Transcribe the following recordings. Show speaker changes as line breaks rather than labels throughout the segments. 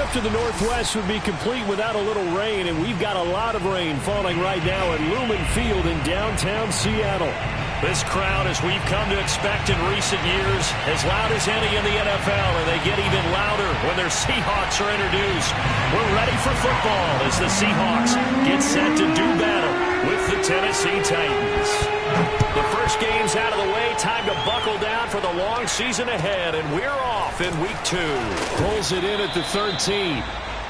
trip to the Northwest would be complete without a little rain, and we've got a lot of rain falling right now at Lumen Field in downtown Seattle. This crowd, as we've come to expect in recent years, as loud as any in the NFL, and they get even louder when their Seahawks are introduced. We're ready for football as the Seahawks get set to do battle with the Tennessee Titans. The first game's out of the way. Time to buckle down for the long season ahead, and we're off in Week 2. Pulls it in at the 13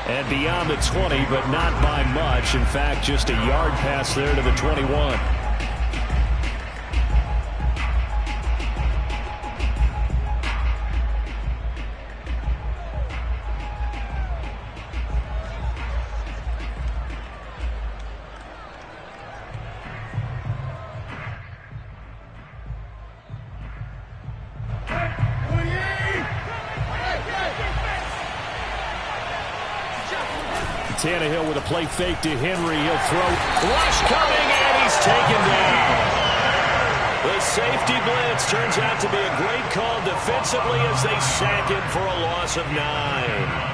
and beyond the 20, but not by much. In fact, just a yard pass there to the 21. Tannehill with a play fake to Henry. He'll throw. Rush coming, and he's taken down. The safety blitz turns out to be a great call defensively as they sack him for a loss of 9.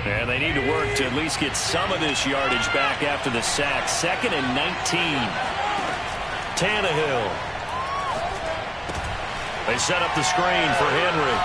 And they need to work to at least get some of this yardage back after the sack. 2nd and 19. Tannehill. They set up the screen for Henry.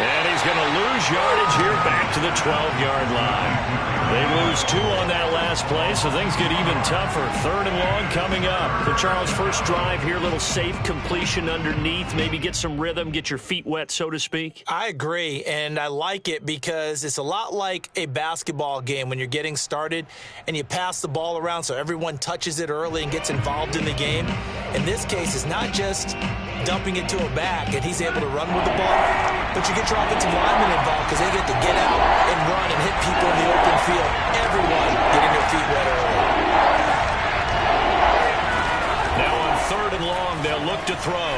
And he's going to lose yardage here back to the 12-yard line. They lose 2 on that last play, so things get even tougher. 3rd and long coming up. For Charles' first drive here, little safe completion underneath. Maybe get some rhythm, get your feet wet, so to speak.
I agree, and I like it because it's a lot like a basketball game when you're getting started and you pass the ball around so everyone touches it early and gets involved in the game. In this case, it's not just dumping it to a back and he's able to run with the ball, but you get your offensive linemen involved because they get to get out and run and hit people in the open field. Everyone getting their feet wet early.
Now on 3rd and long, they'll look to throw.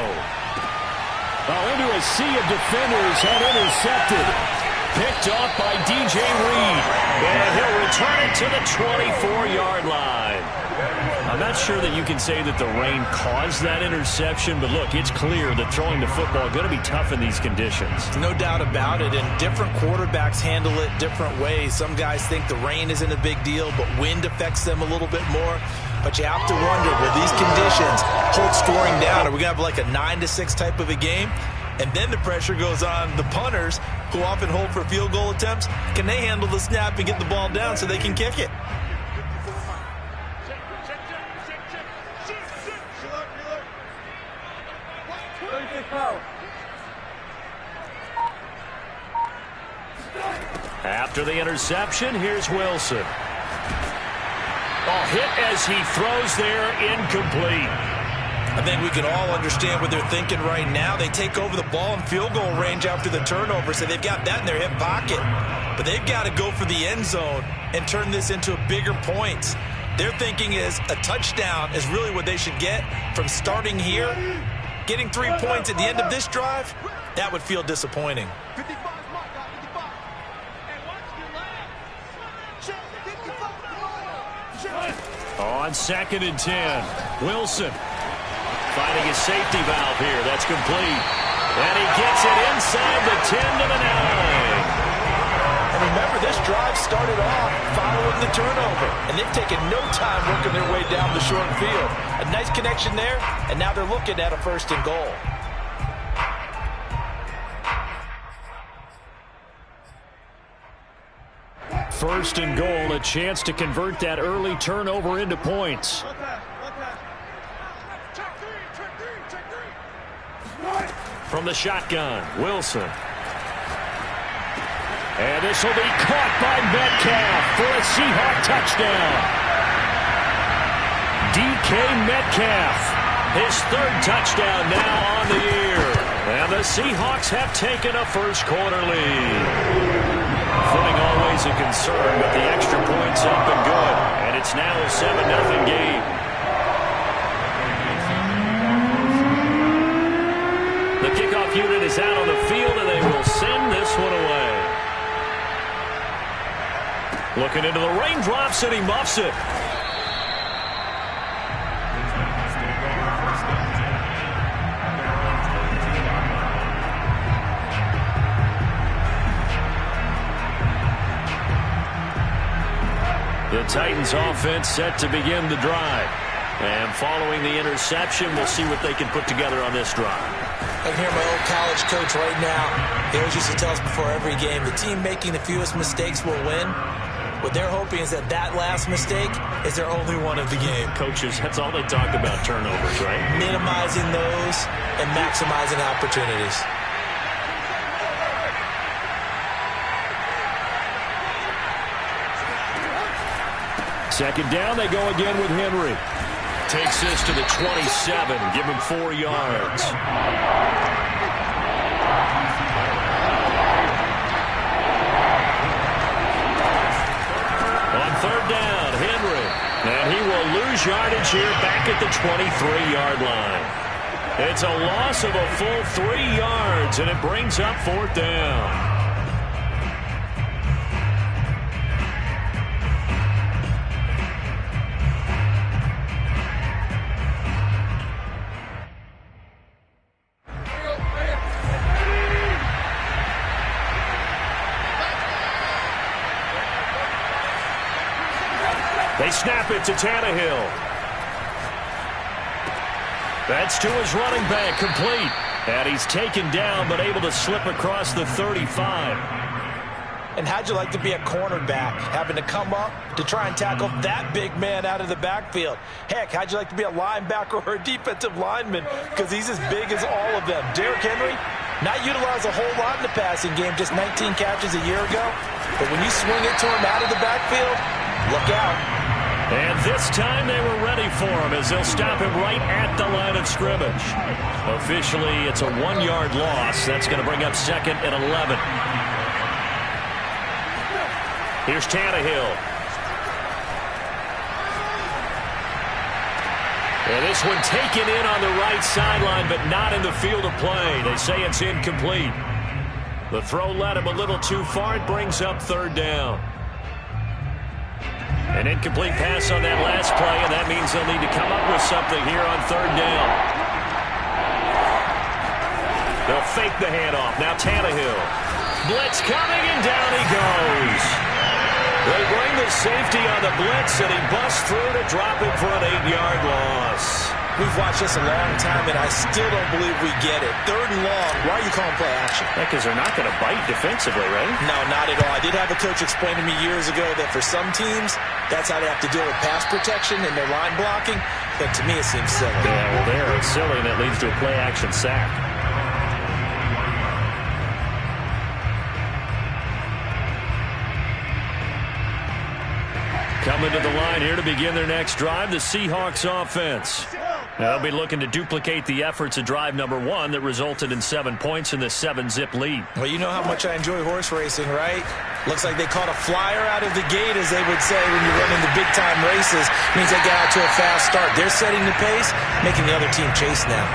Into a sea of defenders and intercepted. Picked off by DJ Reed. And he'll return it to the 24-yard line. I'm not sure that you can say that the rain caused that interception, but look, it's clear that throwing the football is going to be tough in these conditions.
No doubt about it, and different quarterbacks handle it different ways. Some guys think the rain isn't a big deal, but wind affects them a little bit more. But you have to wonder, will these conditions hold scoring down? Are we going to have like a 9-6 type of a game? And then the pressure goes on the punters, who often hold for field goal attempts. Can they handle the snap and get the ball down so they can kick it?
After the interception, here's Wilson. Hit as he throws there, incomplete.
I think we can all understand what they're thinking right now. They take over the ball in field goal range after the turnover, so they've got that in their hip pocket. But they've got to go for the end zone and turn this into a bigger points. Their thinking is a touchdown is really what they should get from starting here. Getting 3 points at the end of this drive, that would feel disappointing.
On 2nd and 10, Wilson finding his safety valve here. That's complete. And he gets it inside the 10 to the 9.
And remember, this drive started off following the turnover, and they've taken no time working their way down the short field. A nice connection there, and now they're looking at a 1st and goal.
First and goal, a chance to convert that early turnover into points. From the shotgun, Wilson. And this will be caught by Metcalf for a Seahawk touchdown. DK Metcalf, his 3rd touchdown now on the year. And the Seahawks have taken a first-quarter lead. Footing always a concern, but the extra point's up and good. And it's now a 7-0 game. The kickoff unit is out on the field, and they will send this one away. Looking into the raindrops, and he muffs it. The Titans offense set to begin the drive. And following the interception, we'll see what they can put together on this drive.
I can hear my old college coach right now. He always used to tell us before every game, the team making the fewest mistakes will win. What they're hoping is that that last mistake is their only one of the game.
Coaches, that's all they talk about, turnovers, right?
Minimizing those and maximizing opportunities.
Second down, they go again with Henry. Takes this to the 27, give him 4 yards. On third down, Henry. And he will lose yardage here back at the 23-yard line. It's a loss of a full 3 yards, and it brings up fourth down. They snap it to Tannehill. That's to his running back, complete. And he's taken down, but able to slip across the 35.
And how'd you like to be a cornerback, having to come up to try and tackle that big man out of the backfield? Heck, how'd you like to be a linebacker or a defensive lineman? Because he's as big as all of them. Derrick Henry, not utilized a whole lot in the passing game, just 19 catches a year ago. But when you swing it to him out of the backfield, look out.
And this time they were ready for him as they'll stop him right at the line of scrimmage. Officially, it's a 1-yard loss. That's going to bring up second and 11. Here's Tannehill. And this one taken in on the right sideline, but not in the field of play. They say it's incomplete. The throw led him a little too far. It brings up third down. An incomplete pass on that last play, and that means they'll need to come up with something here on third down. They'll fake the handoff. Now Tannehill. Blitz coming, and down he goes. They bring the safety on the blitz, and he busts through to drop him for an 8-yard loss.
We've watched this a long time, and I still don't believe we get it. Third and long, why are you calling play action?
Yeah, because they're not going to bite defensively, right?
No, not at all. I did have a coach explain to me years ago that for some teams, that's how they have to deal with pass protection and their line blocking. But to me, it seems silly.
Yeah, well, there it's silly, and it leads to a play-action sack. Coming to the line here to begin their next drive, the Seahawks offense. They'll be looking to duplicate the efforts of drive number 1 that resulted in 7 points in the 7-zip lead.
Well, you know how much I enjoy horse racing, right? Looks like they caught a flyer out of the gate, as they would say when you're running the big-time races. Means they got out to a fast start. They're setting the pace, making the other team chase now.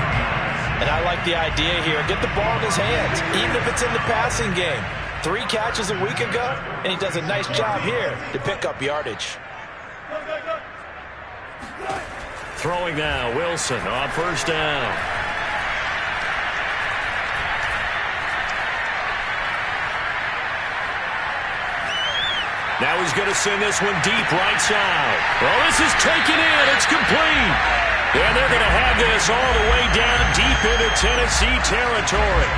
And I like the idea here. Get the ball in his hands, even if it's in the passing game. 3 catches a week ago, and he does a nice job here to pick up yardage.
Throwing now, Wilson on first down. Now he's going to send this one deep right side. Well, this is taken in. It's complete. And they're going to have this all the way down deep into Tennessee territory.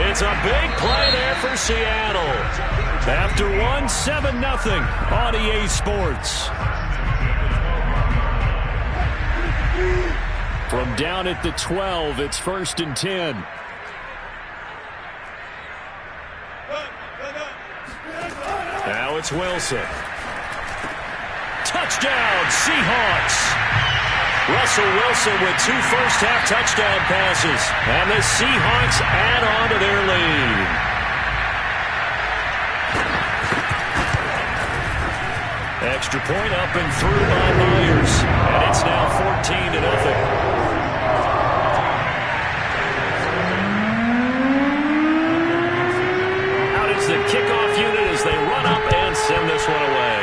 It's a big play there for Seattle. After 7-0 on EA Sports. From down at the 12, it's 1st and 10. Now it's Wilson. Touchdown, Seahawks. Russell Wilson with 2 first-half touchdown passes. And the Seahawks add on to their lead. Extra point up and through by Myers. And it's now 14-0. The kickoff unit as they run up and send this one away.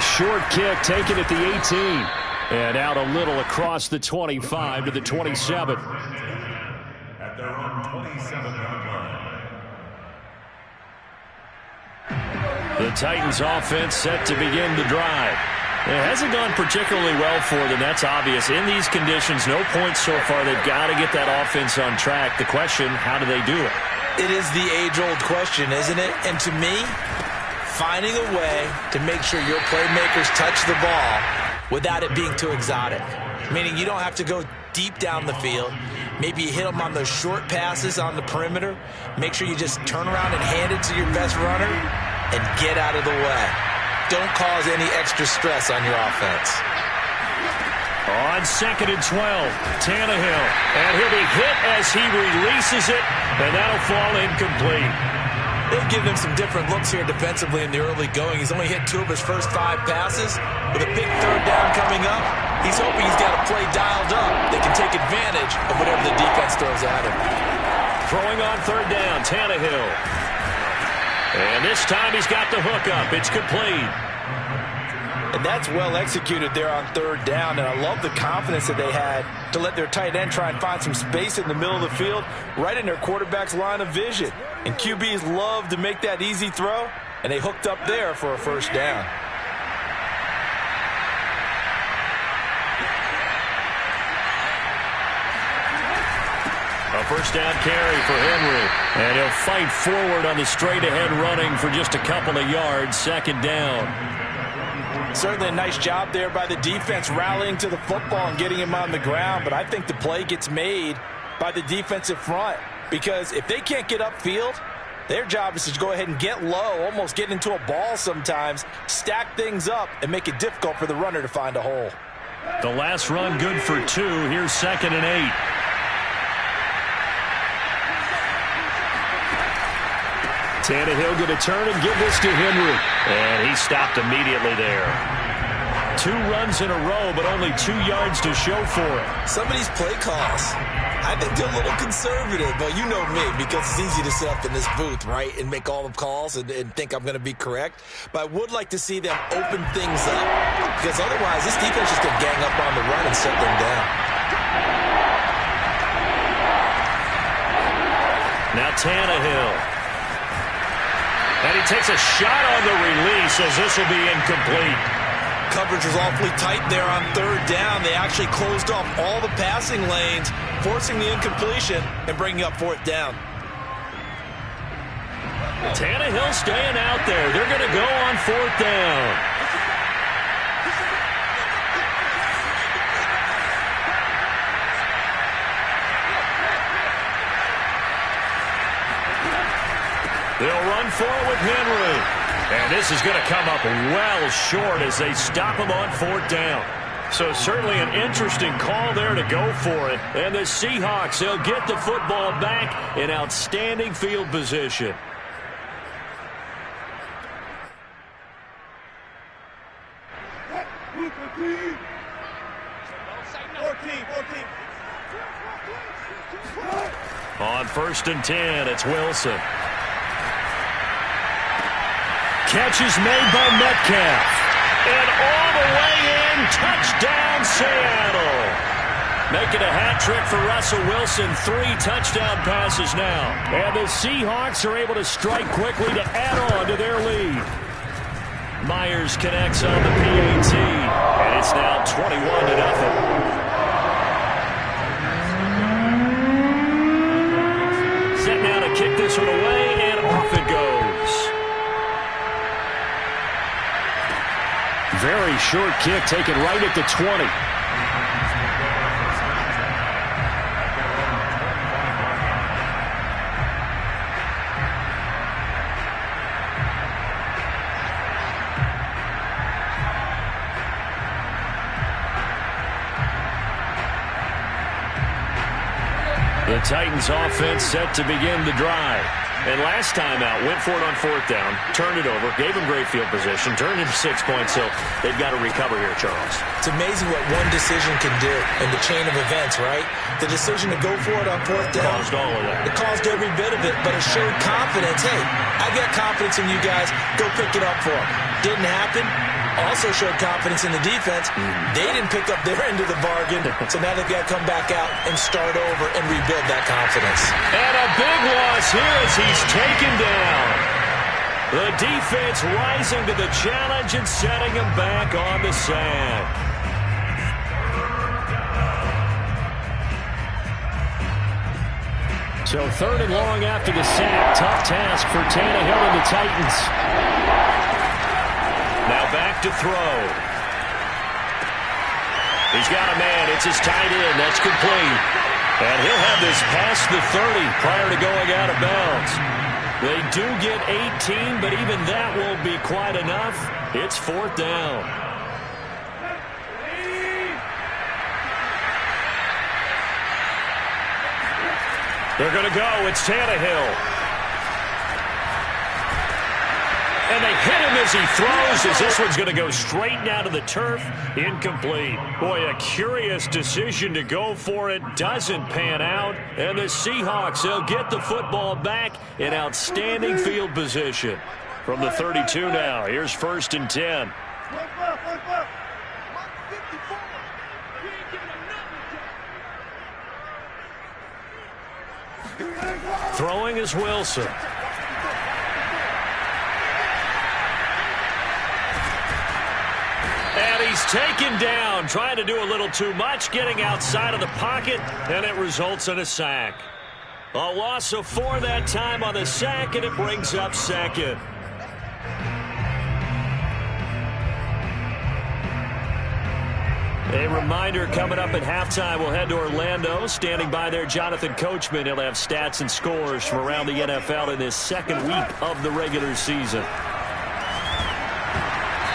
short kick taken at the 18. And out a little across the 25 to the 27.
At their own 27-yard line.
The Titans offense set to begin the drive. It hasn't gone particularly well for them. That's obvious. In these conditions, no points so far. They've got to get that offense on track. The question, how do they do it?
It is the age-old question, isn't it? And to me, finding a way to make sure your playmakers touch the ball without it being too exotic. Meaning you don't have to go deep down the field. Maybe you hit them on those short passes on the perimeter. Make sure you just turn around and hand it to your best runner and get out of the way. Don't cause any extra stress on your offense.
On 2nd and 12, Tannehill. And he'll be hit as he releases it, and that'll fall incomplete.
They've given him some different looks here defensively in the early going. He's only hit 2 of his first 5 passes. With a big 3rd down coming up, he's hoping he's got a play dialed up that can take advantage of whatever the defense throws at him.
Throwing on 3rd down, Tannehill. And this time he's got the hook up. It's complete.
And that's well executed there on 3rd down, and I love the confidence that they had to let their tight end try and find some space in the middle of the field, right in their quarterback's line of vision. And QBs love to make that easy throw, and they hooked up there for a 1st down. A 1st down carry for Henry. And he'll fight forward on the straight-ahead running for just a couple of yards. 2nd down. Certainly a nice job there by the defense rallying to the football and getting him on the ground. But I think the play gets made by the defensive front. Because if they can't get upfield, their job is to go ahead and get low, almost get into a ball sometimes, stack things up, and make it difficult for the runner to find a hole. The last run good for 2. Here's 2nd and 8. Tannehill going to turn and give this to Henry. And he stopped immediately there. 2 runs in a row, but only 2 yards to show for it. Some of these play calls, I think they're a little conservative, but you know me, because it's easy to sit up in this booth, right, and make all the calls and think I'm going to be correct. But I would like to see them open things up, because otherwise this defense is going to gang up on the run and set them down. Now Tannehill. And he takes a shot on the release as this will be incomplete. Coverage was awfully tight there on 3rd down. They actually closed off all the passing lanes, forcing the incompletion and bringing up 4th down. Tannehill staying out there. They're going to go on 4th down. They'll run forward with Henry. And this is going to come up well short as they stop him on 4th down. So certainly an interesting call there to go for it. And the Seahawks, they'll get the football back in outstanding field position. On 1st and 10, it's Wilson. Catch is made by Metcalf. And all the way in, touchdown Seattle. Making a hat trick for Russell Wilson. 3 touchdown passes now. And the Seahawks are able to strike quickly to add on to their lead. Myers connects on the PAT. And it's now 21-0. Set now to kick this one away, and off it goes. Very short kick taken right at the 20. The Titans offense set to begin the drive. And last time out, went for it on 4th down, turned it over, gave him great field position, turned into 6 points, so they've got to recover here, Charles. It's amazing what one decision can do in the chain of events, right? The decision to go for it on 4th down. Caused all of that. It caused every bit of it, but it showed confidence. Hey, I've got confidence in you guys. Go pick it up for them. Didn't happen. also showed confidence in the defense. They didn't pick up their end of the bargain, so now they've got to come back out and start over and rebuild that confidence.
And a big loss here as he's taken down. The defense rising to the challenge and setting him back on the sack. So 3rd and long after the sack. Tough task for Tannehill and the Titans. Now back to throw. He's got a man. It's his tight end. That's complete. And he'll have this past the 30 prior to going out of bounds. They do get 18, but even that won't be quite enough. It's 4th down. They're going to go. It's Tannehill. And they hit him as he throws, as this one's going to go straight down to the turf. Incomplete. Boy, a curious decision to go for it. Doesn't pan out. And the Seahawks, they'll get the football back in outstanding field position. From the 32 now, here's 1st and 10. Throwing is Wilson. And he's taken down, trying to do a little too much, getting outside of the pocket, and it results in a sack. A loss of 4 that time on the sack, and it brings up 2nd. A reminder coming up at halftime, we'll head to Orlando. Standing by there, Jonathan Coachman. He'll have stats and scores from around the NFL in this 2nd week of the regular season.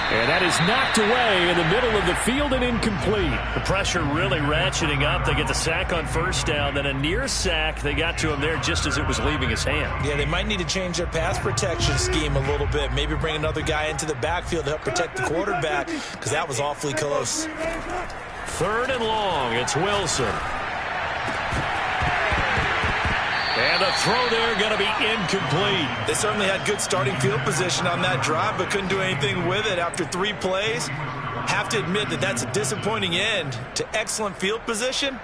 And that is knocked away in the middle of the field and incomplete. The pressure really ratcheting up. They get the sack on 1st down, then a near sack. They got to him there just as it was leaving his hand.
Yeah, they might need to change their pass protection scheme a little bit. Maybe bring another guy into the backfield to help protect the quarterback, because that was awfully close.
3rd and long. It's Wilson. And the throw there going to be incomplete.
They certainly had good starting field position on that drive, but couldn't do anything with it after 3 plays. Have to admit that that's a disappointing end to excellent field position.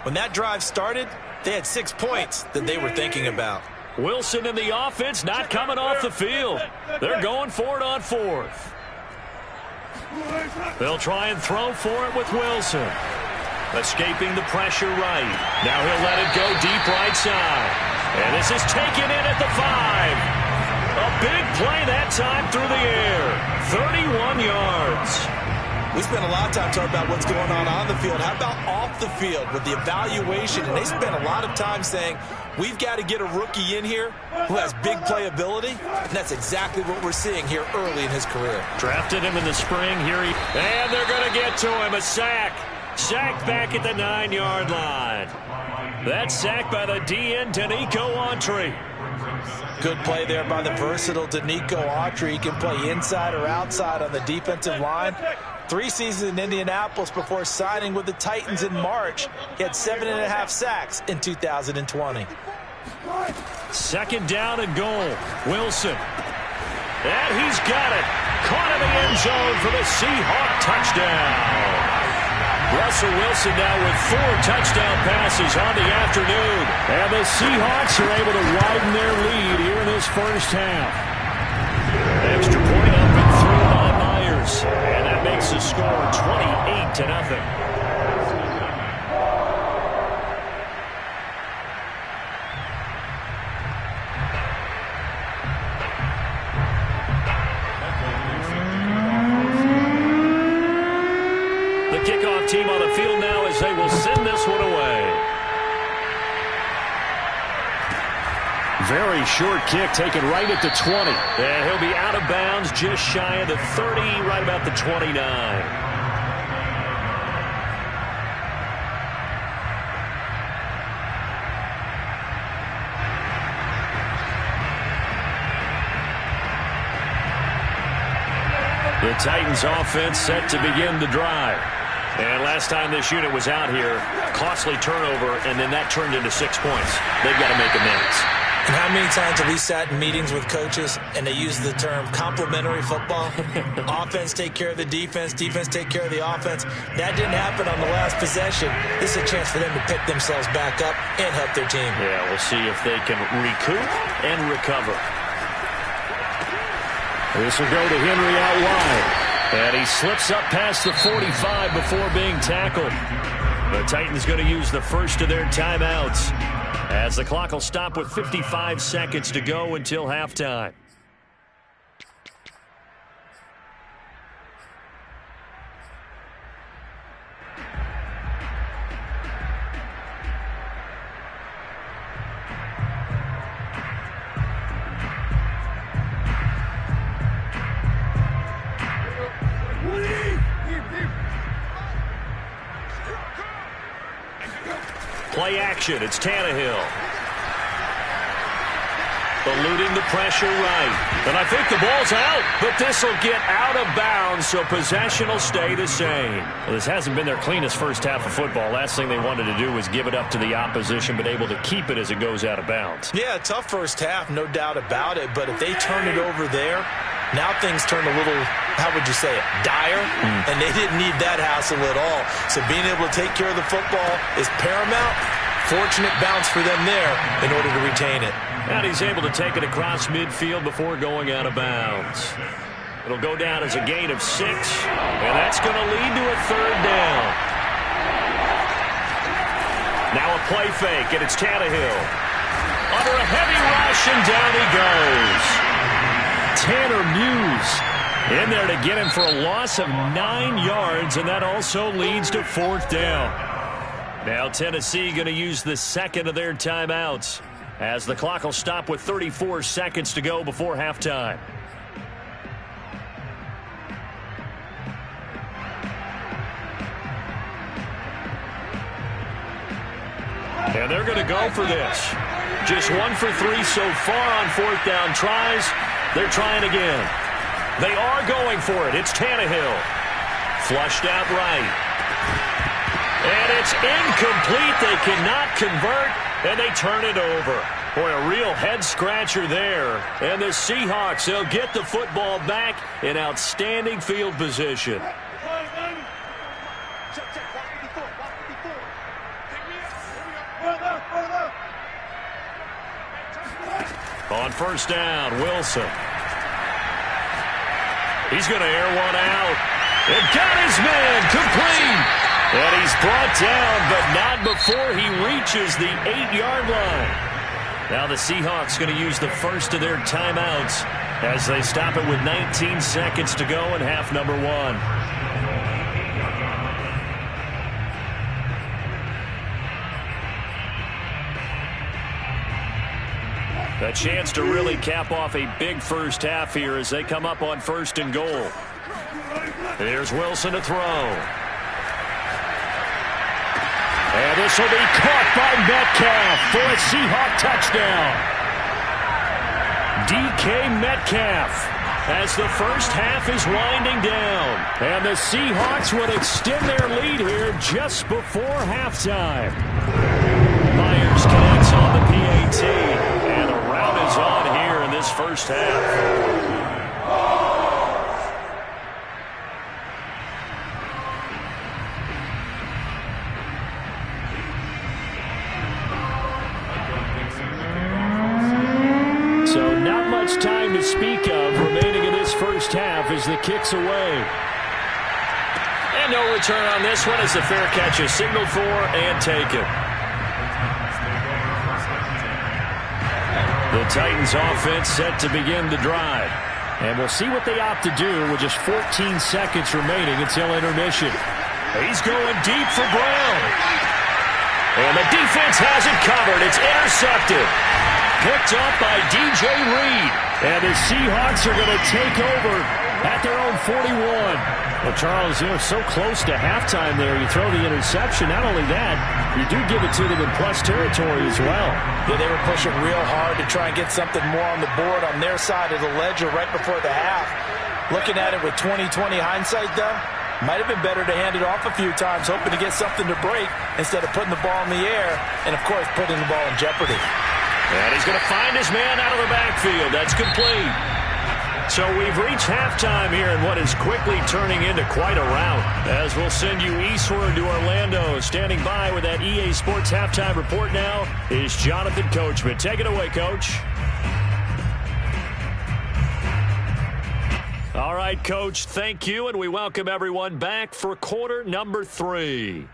When that drive started, they had 6 points that they were thinking about.
Wilson and the offense not coming off the field. They're going for it on 4th. They'll try and throw for it with Wilson. Escaping the pressure right. Now he'll let it go deep right side. And this is taken in at the 5. A big play that time through the air. 31 yards.
We spent a lot of time talking about what's going on the field. How about off the field with the evaluation? And they spent a lot of time saying, we've got to get a rookie in here who has big playability. And that's exactly what we're seeing here early in his career.
Drafted him in the spring. And they're going to get to him. A sack. Sacked back at the 9-yard line. That sack by the DN, Danico Autry.
Good play there by the versatile Danico Autry. He can play inside or outside on the defensive line. 3 seasons in Indianapolis before signing with the Titans in March. He had 7.5 sacks in 2020.
2nd down and goal. Wilson. And he's got it. Caught in the end zone for the Seahawk touchdown. Russell Wilson now with 4 touchdown passes on the afternoon. And the Seahawks are able to widen their lead here in this 1st half. Extra point up and through by Myers. And that makes the score 28-0. Kickoff team on the field now as they will send this one away. Very short kick taken right at the 20. And he'll be out of bounds just shy of the 30, right about the 29. The Titans offense set to begin the drive. And last time this unit was out here, costly turnover, and then that turned into 6 points. They've got to make amends.
And how many times have we sat in meetings with coaches and they use the term complementary football? Offense take care of the defense take care of the offense. That didn't happen on the last possession. This is a chance for them to pick themselves back up and help their team.
Yeah, we'll see if they can recoup and recover. This will go to Henry out wide. And he slips up past the 45 before being tackled. The Titans going to use the first of their timeouts, as the clock will stop with 55 seconds to go until halftime. Play action. It's Tannehill. Eluding the pressure right. And I think the ball's out, but this will get out of bounds, so possession will stay the same. Well, this hasn't been their cleanest first half of football. Last thing they wanted to do was give it up to the opposition, but able to keep it as it goes out of bounds.
Yeah, tough first half, no doubt about it. But if they turn it over there, now things turn a little, how would you say it, dire? And they didn't need that hassle at all. So being able to take care of the football is paramount. Fortunate bounce for them there in order to retain it.
And he's able to take it across midfield before going out of bounds. It'll go down as a gain of 6, and that's going to lead to a third down. Now a play fake, and it's Tannehill. Under a heavy rush, and down he goes. Tanner Muse in there to get him for a loss of 9 yards, and that also leads to fourth down. Now Tennessee going to use the second of their timeouts, as the clock will stop with 34 seconds to go before halftime. And they're going to go for this. Just 1 for 3 so far on fourth down tries. They're trying again. They are going for it. It's Tannehill. Flushed out right. And it's incomplete. They cannot convert, and they turn it over. Boy, a real head-scratcher there. And the Seahawks, they'll get the football back in outstanding field position. On first down, Wilson. He's going to air one out. And got his man complete. And he's brought down, but not before he reaches the 8-yard line. Now the Seahawks going to use the first of their timeouts as they stop it with 19 seconds to go in half number 1. A chance to really cap off a big first half here as they come up on first and goal. Here's Wilson to throw. And this will be caught by Metcalf for a Seahawk touchdown. DK Metcalf as the first half is winding down. And the Seahawks would extend their lead here just before halftime. Myers connects on the PAT. And a rout is on here in this first half. So not much time to speak of remaining in this first half as the kick's away. And no return on this one as the fair catch is signaled for and taken. The Titans offense set to begin the drive. And we'll see what they opt to do with just 14 seconds remaining until intermission. He's going deep for Brown. And the defense has it covered. It's intercepted. Picked up by DJ Reed. And the Seahawks are going to take over at their own 41. Well, Charles, so close to halftime there. You throw the interception. Not only that, you do give it to them in plus territory as well.
Yeah, they were pushing real hard to try and get something more on the board on their side of the ledger right before the half. Looking at it with 20/20 hindsight, though, might have been better to hand it off a few times, hoping to get something to break instead of putting the ball in the air and, of course, putting the ball in jeopardy.
And he's going to find his man out of the backfield. That's complete. So we've reached halftime here in what is quickly turning into quite a rout. As we'll send you eastward to Orlando. Standing by with that EA Sports halftime report now is Jonathan Coachman. Take it away, Coach. All right, Coach, thank you, and we welcome everyone back for quarter number 3.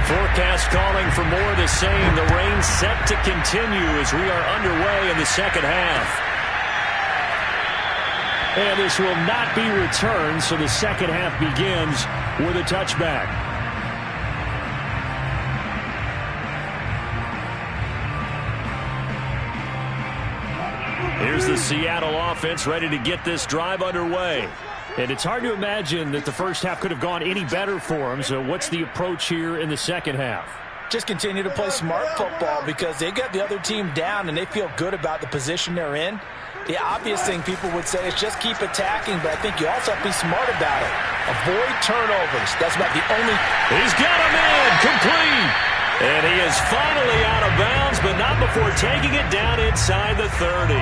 Forecast calling for more of the same. The rain set to continue as we are underway in the second half. And this will not be returned, so the second half begins with a touchback. Here's the Seattle offense ready to get this drive underway. And it's hard to imagine that the first half could have gone any better for them. So what's the approach here in the second half?
Just continue to play smart football because they got the other team down and they feel good about the position they're in. The obvious thing people would say is just keep attacking, but I think you also have to be smart about it. Avoid turnovers. That's about the only...
He's got him in, complete. And he is finally out of bounds, but not before taking it down inside the 30.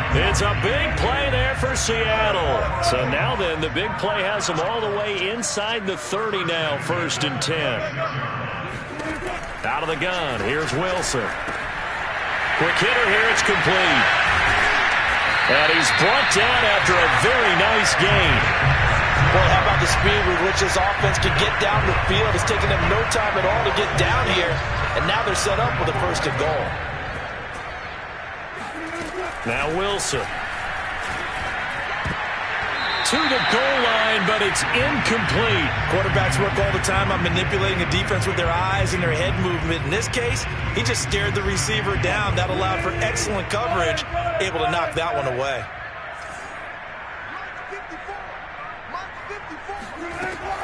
It's a big play there for Seattle. So now then, the big play has them all the way inside the 30 now, 1st and 10. Out of the gun, here's Wilson. Quick hitter here, it's complete. And he's brought down after a very nice gain.
Boy, how about the speed with which this offense can get down the field? It's taken them no time at all to get down here. And now they're set up with a 1st and goal.
Now Wilson. To the goal line, but it's incomplete.
Quarterbacks work all the time on manipulating a defense with their eyes and their head movement. In this case, he just stared the receiver down. That allowed for excellent coverage, able to knock that one away.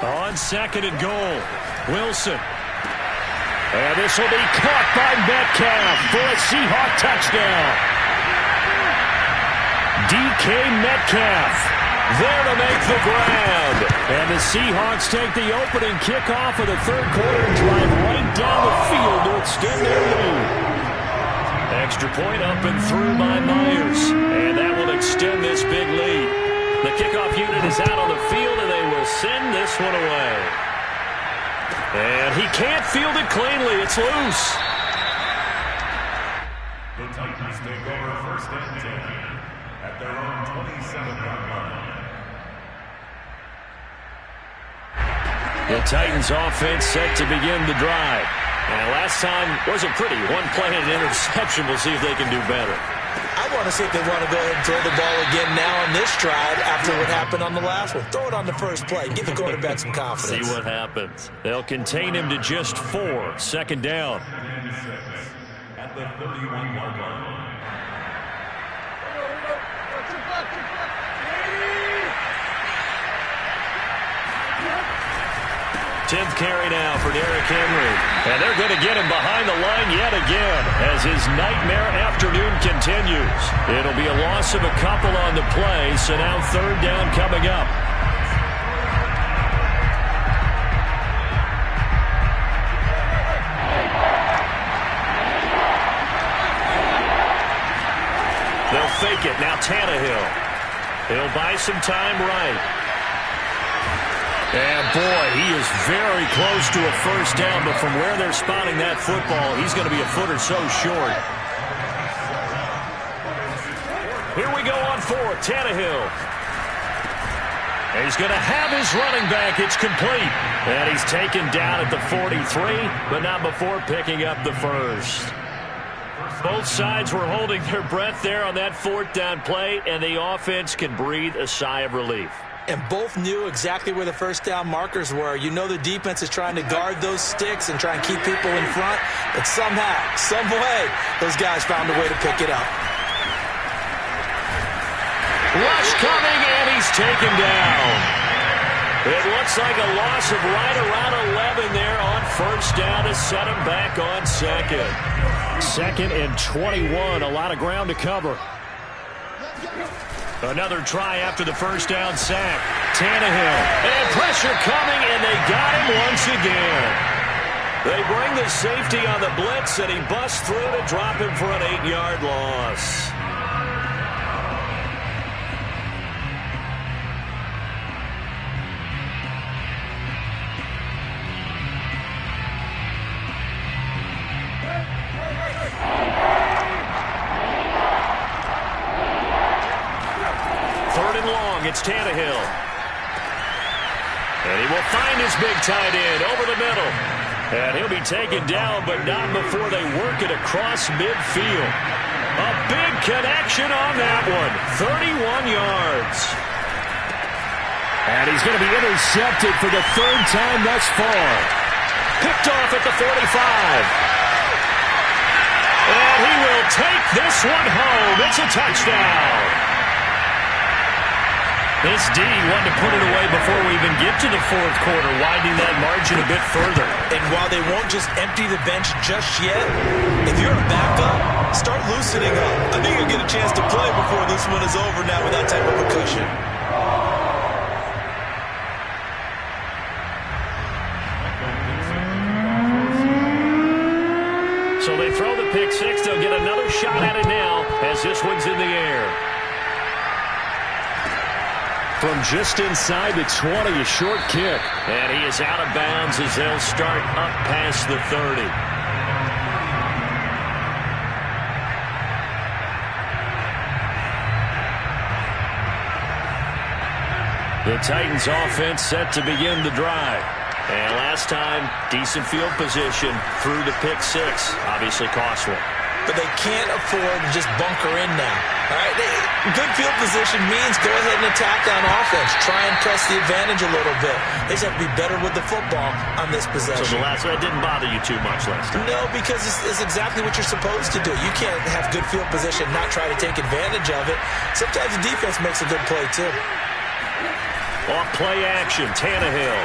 On 2nd and goal, Wilson. And this will be caught by Metcalf for a Seahawk touchdown. DK Metcalf there to make the ground. And the Seahawks take the opening kickoff of the 3rd quarter and drive right down the field to extend their lead. Extra point up and through by Myers. And that will extend this big lead. The kickoff unit is out on the field, and they will send this one away. And he can't field it cleanly. It's loose.
The Titans take over 1st and 10 at their own 27-yard line.
The Titans offense set to begin the drive. And last time wasn't pretty. One play and an interception. We'll see if they can do better.
I want to see if they want to go ahead and throw the ball again now on this drive after what happened on the last one. Throw it on the first play. Give the quarterback some confidence.
See what happens. They'll contain him to just 4. 2nd down.
At the 31-yard line.
10th carry now for Derrick Henry. And they're going to get him behind the line yet again as his nightmare afternoon continues. It'll be a loss of a couple on the play, so now 3rd down coming up. They'll fake it. Now Tannehill. He'll buy some time right. And, boy, he is very close to a 1st down, but from where they're spotting that football, he's going to be a foot or so short. Here we go on 4th. Tannehill. And he's going to have his running back. It's complete. And he's taken down at the 43, but not before picking up the 1st. Both sides were holding their breath there on that 4th down play, and the offense can breathe a sigh of relief.
And both knew exactly where the 1st down markers were. You know the defense is trying to guard those sticks and try and keep people in front. But somehow, some way, those guys found a way to pick it up.
Rush coming, and he's taken down. It looks like a loss of right around 11 there on 1st down to set him back on 2nd. 2nd and 21, a lot of ground to cover. Another try after the 1st down sack. Tannehill. And pressure coming, and they got him once again. They bring the safety on the blitz, and he busts through to drop him for an 8-yard loss. Third and long, it's Tannehill. And he will find his big tight end over the middle. And he'll be taken down, but not before they work it across midfield. A big connection on that one. 31 yards. And he's going to be intercepted for the third time thus far. Picked off at the 45. And he will take this one home. It's a touchdown. This D wanted to put it away before we even get to the fourth quarter, widening that margin a bit further.
And while they won't just empty the bench just yet, if you're a backup, start loosening up. I think you'll get a chance to play before this one is over now with that type of a cushion.
So they throw the pick six. They'll get another shot at it now as this one's in the air. From just inside the 20, a short kick. And he is out of bounds as they'll start up past the 30. The Titans offense set to begin the drive. And last time, decent field position through the pick six. Obviously costly.
But they can't afford to just bunker in now. All right, good field position means go ahead and attack on offense. Try and press the advantage a little bit. They just have to be better with the football on this possession.
So the last one didn't bother you too much last time?
No, because it's exactly what you're supposed to do. You can't have good field position, not try to take advantage of it. Sometimes the defense makes a good play, too.
Off play action, Tannehill.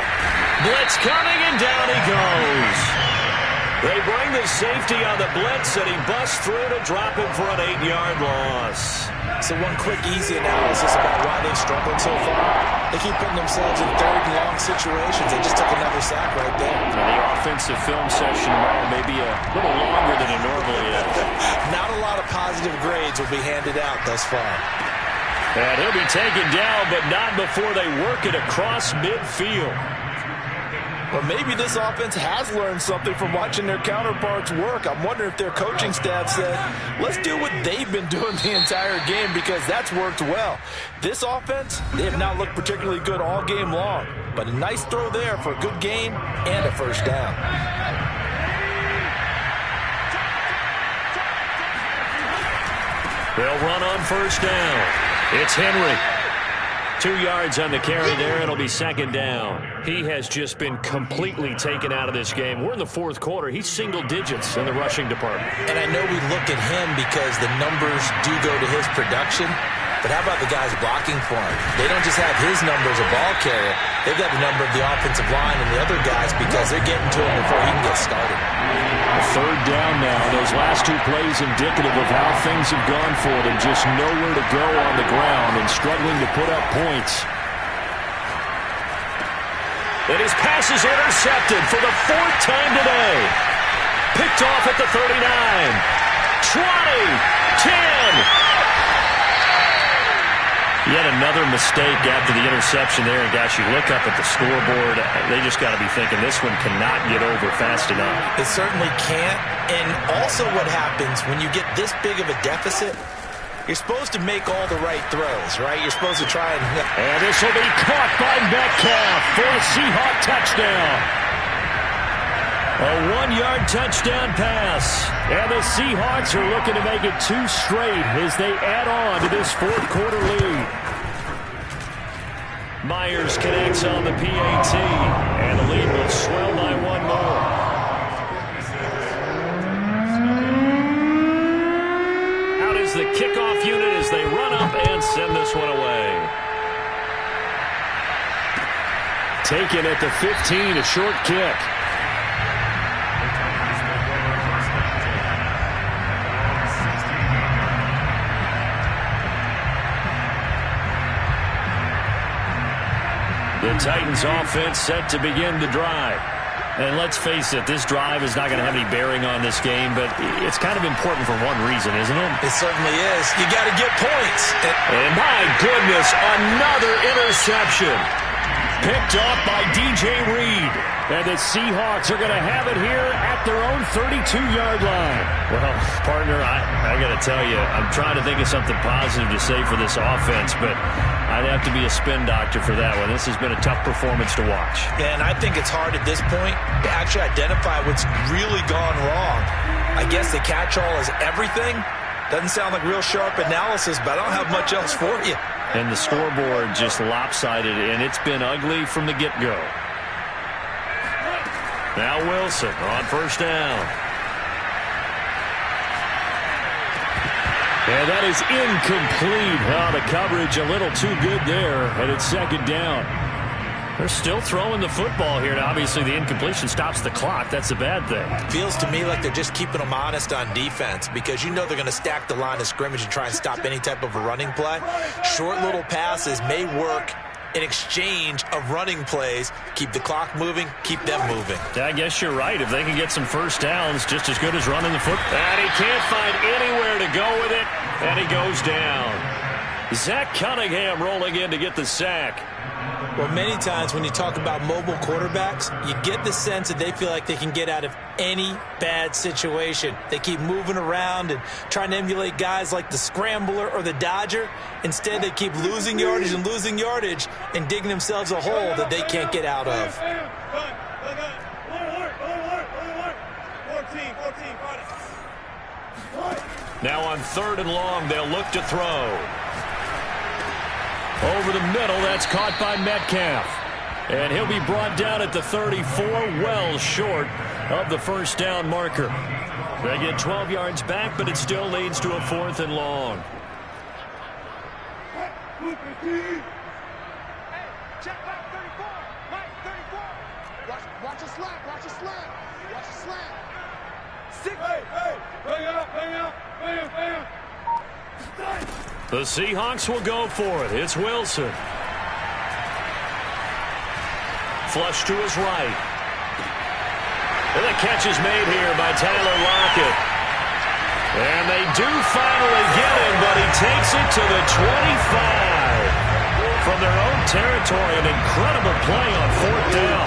Blitz coming, and down he goes. They bring the safety on the blitz, and he busts through to drop him for an 8-yard loss.
So one quick, easy analysis about why they've struggled so far. They keep putting themselves in third and long situations. They just took another sack right there.
And the offensive film session tomorrow may be a little longer than it normally is.
Not a lot of positive grades will be handed out thus far.
And he'll be taken down, but not before they work it across midfield.
But maybe this offense has learned something from watching their counterparts work. I'm wondering if their coaching staff said, let's do what they've been doing the entire game, because that's worked well. This offense, they have not looked particularly good all game long. But a nice throw there for a good gain and a first down.
They'll run on first down. It's Henry. 2 yards on the carry there. It'll be second down. He has just been completely taken out of this game. We're in the fourth quarter. He's single digits in the rushing department.
And I know we look at him because the numbers do go to his production. But how about the guys blocking for him? They don't just have his number as a ball carrier. They've got the number of the offensive line and the other guys because they're getting to him before he can get started.
Third down now. Those last two plays indicative of how things have gone for them. Just nowhere to go on the ground and struggling to put up points. And his pass is intercepted for the fourth time today. Picked off at the 39. 20. 10. Yet another mistake after the interception there. And, gosh, you look up at the scoreboard, they just got to be thinking this one cannot get over fast enough.
It certainly can't. And also what happens when you get this big of a deficit, you're supposed to make all the right throws, right? You're supposed to try and...
And this will be caught by Metcalf for a Seahawk touchdown. A 1-yard touchdown pass. And the Seahawks are looking to make it 2 straight as they add on to this fourth quarter lead. Myers connects on the PAT. And the lead will swell by 1 more. Out is the kickoff unit as they run up and send this one away. Taken at the 15, a short kick. The Titans offense set to begin the drive. And let's face it, this drive is not going to have any bearing on this game, but it's kind of important for one reason, isn't it?
It certainly is. You got to get points.
And my goodness, another interception. Picked off by DJ Reed. And the Seahawks are going to have it here at their own 32-yard line. Well, partner, I got to tell you, I'm trying to think of something positive to say for this offense, but I'd have to be a spin doctor for that one. This has been a tough performance to watch.
And I think it's hard at this point to actually identify what's really gone wrong. I guess the catch-all is everything. Doesn't sound like real sharp analysis, but I don't have much else for you.
And the scoreboard just lopsided, and it's been ugly from the get-go. Now Wilson on first down. And that is incomplete. Oh, the coverage a little too good there, and it's second down. They're still throwing the football here. Now, obviously, the incompletion stops the clock. That's a bad thing.
Feels to me like they're just keeping them honest on defense because you know they're going to stack the line of scrimmage and try and stop any type of a running play. Short little passes may work in exchange of running plays. Keep the clock moving, keep them moving.
I guess you're right. If they can get some first downs, just as good as running the football. And he can't find anywhere to go with it, and he goes down. Zach Cunningham rolling in to get the sack.
Well, many times when you talk about mobile quarterbacks, you get the sense that they feel like they can get out of any bad situation. They keep moving around and trying to emulate guys like the Scrambler or the Dodger. Instead, they keep losing yardage and digging themselves a hole that they can't get out of.
Now on 3rd and long, they'll look to throw. Over the middle, that's caught by Metcalf. And he'll be brought down at the 34, well short of the first down marker. They get 12 yards back, but it still leads to a 4th and long.
Hey, check back 34. Right, 34. Watch a slant. Watch a slant. Watch a slant. 6. Hey, bring it up. Bam.
The Seahawks will go for it. It's Wilson. Flush to his right. And the catch is made here by Tyler Lockett. And they do finally get him, but he takes it to the 25. From their own territory, an incredible play on 4th down.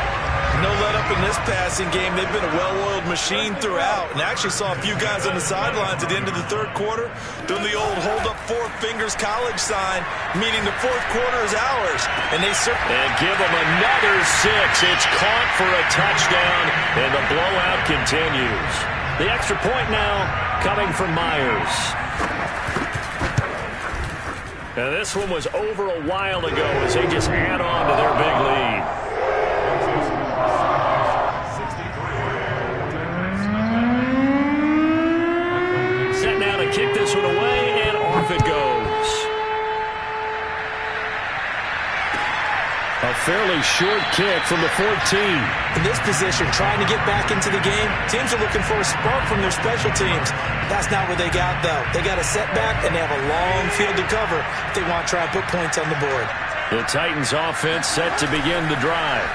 No let up in this passing game. They've been a well-oiled machine throughout. And I actually saw a few guys on the sidelines at the end of the 3rd quarter doing the old hold up 4 fingers college sign, meaning the 4th quarter is ours. And they
and give them another 6. It's caught for a touchdown, and the blowout continues. The extra point now coming from Myers. And this one was over a while ago as they just add on to their big lead. Set now to kick this one away, and off it goes. A fairly short kick from the 14.
In this position, trying to get back into the game, teams are looking for a spark from their special teams. That's not what they got, though. They got a setback, and they have a long field to cover if they want to try and put points on the board.
The Titans offense set to begin the drive.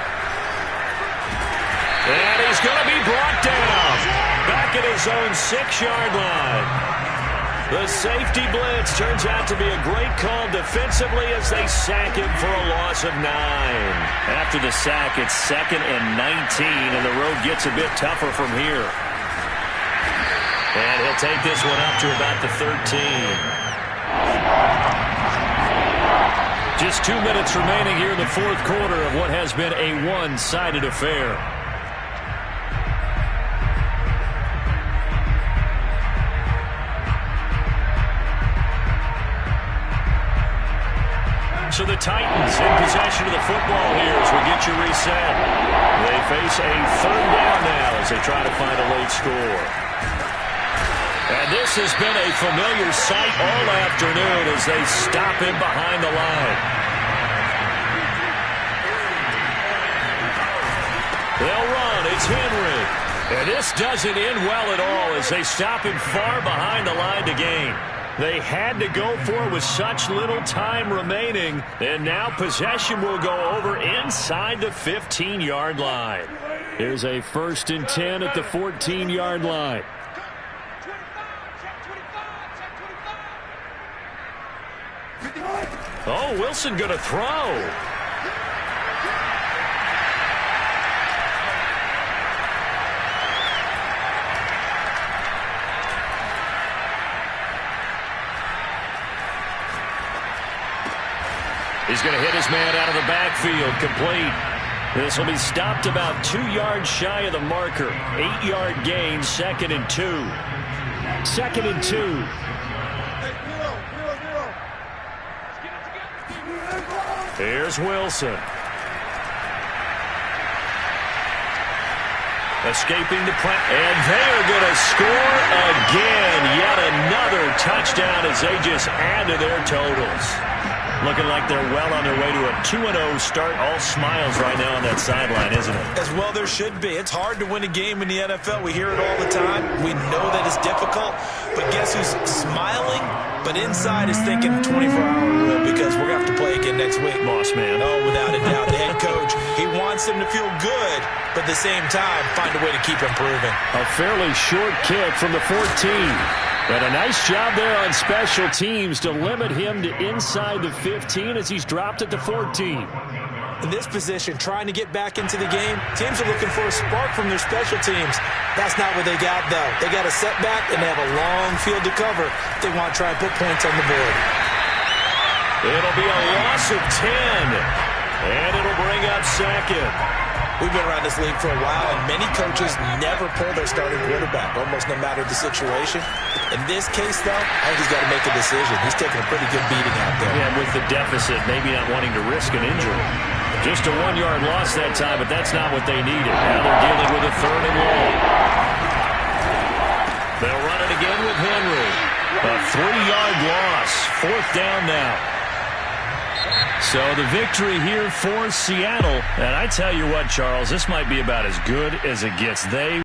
And he's going to be brought down. Back at his own 6-yard line. The safety blitz turns out to be a great call defensively as they sack him for a loss of 9. After the sack, it's 2nd and 19, and the road gets a bit tougher from here. And he'll take this one up to about the 13. Just 2 minutes remaining here in the 4th quarter of what has been a one-sided affair. So the Titans in possession of the football here as we get you reset. They face a 3rd down now as they try to find a late score. And this has been a familiar sight all afternoon as they stop him behind the line. They'll run. It's Henry. And this doesn't end well at all as they stop him far behind the line to gain. They had to go for it with such little time remaining. And now possession will go over inside the 15-yard line. Here's a 1st and 10 at the 14-yard line. Oh, Wilson going to throw. He's going to hit his man out of the backfield, complete. This will be stopped about 2 yards shy of the marker. 8-yard gain, 2nd and 2. 2nd and 2. Here's Wilson. Escaping the play. And they are going to score again. Yet another touchdown as they just add to their totals. Looking like they're well on their way to a 2-0 start. All smiles right now on that sideline, isn't it?
As well there should be. It's hard to win a game in the NFL. We hear it all the time. We know that it's difficult. But guess who's smiling? But inside is thinking 24-hour rule because we're going to have to play again next week.
Boss man.
Oh, without a doubt. The head coach, he wants them to feel good, but at the same time, find a way to keep improving.
A fairly short kick from the 14. And a nice job there on special teams to limit him to inside the 15 as he's dropped at the 14.
In this position, trying to get back into the game, teams are looking for a spark from their special teams. That's not what they got, though. They got a setback, and they have a long field to cover if they want to try and put points on the board.
It'll be a loss of 10, and it'll bring up 2nd.
We've been around this league for a while, and many coaches never pull their starting quarterback, almost no matter the situation. In this case, though, I think he's got to make a decision. He's taking a pretty good beating out there.
Yeah, with the deficit, maybe not wanting to risk an injury. Just a 1-yard loss that time, but that's not what they needed. Now they're dealing with a 3rd and long. They'll run it again with Henry. A 3-yard loss. 4th down now. So the victory here for Seattle. And I tell you what, Charles, this might be about as good as it gets. They